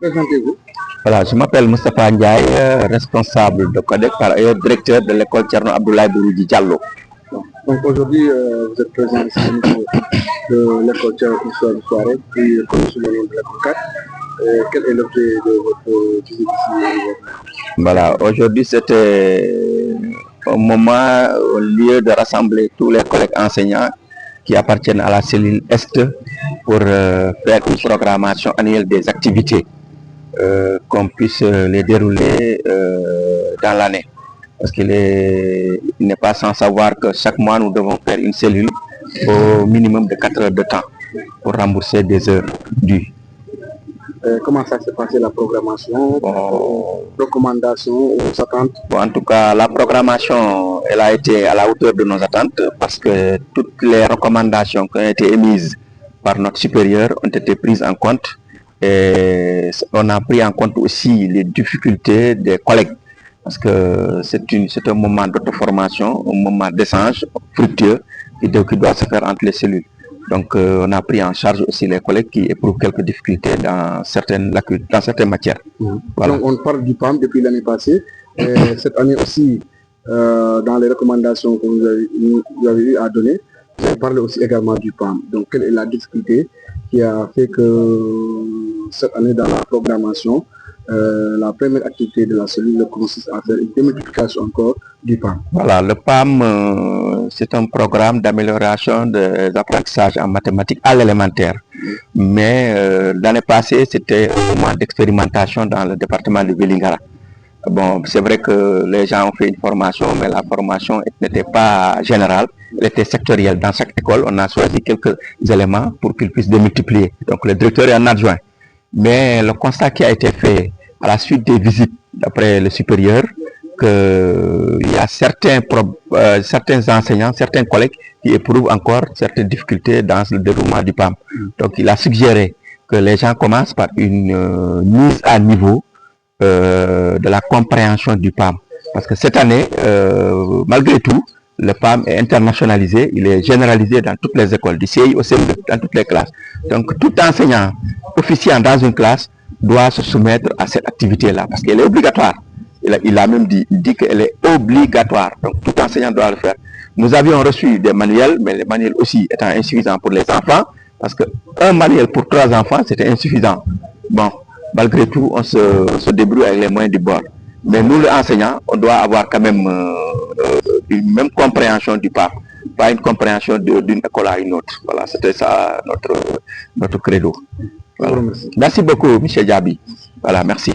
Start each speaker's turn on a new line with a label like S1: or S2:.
S1: Présentez-vous.
S2: Voilà, je m'appelle Moustapha Ndiaye, responsable de CODEC, par ailleurs directeur de l'école Tcherno Abdoulaye Bouroudi Diallo.
S1: Donc aujourd'hui, vous êtes présent ici au niveau de l'école Tcherno Histoire du Soirée, puis connu sous le nom de l'école 4. Quel est l'objet de votre visite ici?
S2: Voilà, aujourd'hui c'était un moment, un lieu de rassembler tous les collègues enseignants qui appartiennent à la cellule Est pour faire une programmation annuelle des activités, qu'on puisse les dérouler dans l'année. Parce qu'il n'est pas sans savoir que chaque mois nous devons faire une cellule au minimum de 4 heures de temps pour rembourser des heures dues.
S1: Comment ça s'est passé la programmation, recommandations, attentes?
S2: En tout cas, la programmation, elle a été à la hauteur de nos attentes parce que toutes les recommandations qui ont été émises par notre supérieur ont été prises en compte, et on a pris en compte aussi les difficultés des collègues parce que c'est un moment d'auto-formation, un moment d'échange fructueux qui doit se faire entre les cellules. Donc on a pris en charge aussi les collègues qui éprouvent quelques difficultés dans certaines matières.
S1: Voilà. Donc on parle du PAM depuis l'année passée. Et cette année aussi, dans les recommandations que vous avez eu à donner, vous avez parlé aussi également du PAM. Donc quelle est la difficulté qui a fait que cette année dans la programmation, la première activité de la cellule consiste à faire une démultiplication encore du PAM? Voilà,
S2: le PAM, c'est un programme d'amélioration des apprentissages en mathématiques à l'élémentaire. Mais l'année passée, c'était un moment d'expérimentation dans le département de Vélingara. Bon, c'est vrai que les gens ont fait une formation, mais la formation n'était pas générale, elle était sectorielle. Dans chaque école, on a choisi quelques éléments pour qu'ils puissent démultiplier. Donc le directeur est un adjoint. Mais le constat qui a été fait à la suite des visites d'après le supérieur, qu'il y a certains enseignants, certains collègues qui éprouvent encore certaines difficultés dans le déroulement du PAM. Donc il a suggéré que les gens commencent par une mise à niveau de la compréhension du PAM. Parce que cette année, malgré tout, le PAM est internationalisé, il est généralisé dans toutes les écoles, du CI au CM2, dans toutes les classes. Donc tout enseignant officiant dans une classe doit se soumettre à cette activité-là, parce qu'elle est obligatoire. Il a même dit qu'elle est obligatoire, donc tout enseignant doit le faire. Nous avions reçu des manuels, mais les manuels aussi étant insuffisants pour les enfants, parce qu'un manuel pour 3 enfants, c'était insuffisant. Bon, malgré tout, on se débrouille avec les moyens du bord. Mais nous, les enseignants, on doit avoir quand même une même compréhension du PAM, pas une compréhension d'une école à une autre. Voilà, c'était ça notre credo. Voilà. Merci beaucoup, M. Diaby. Voilà, merci.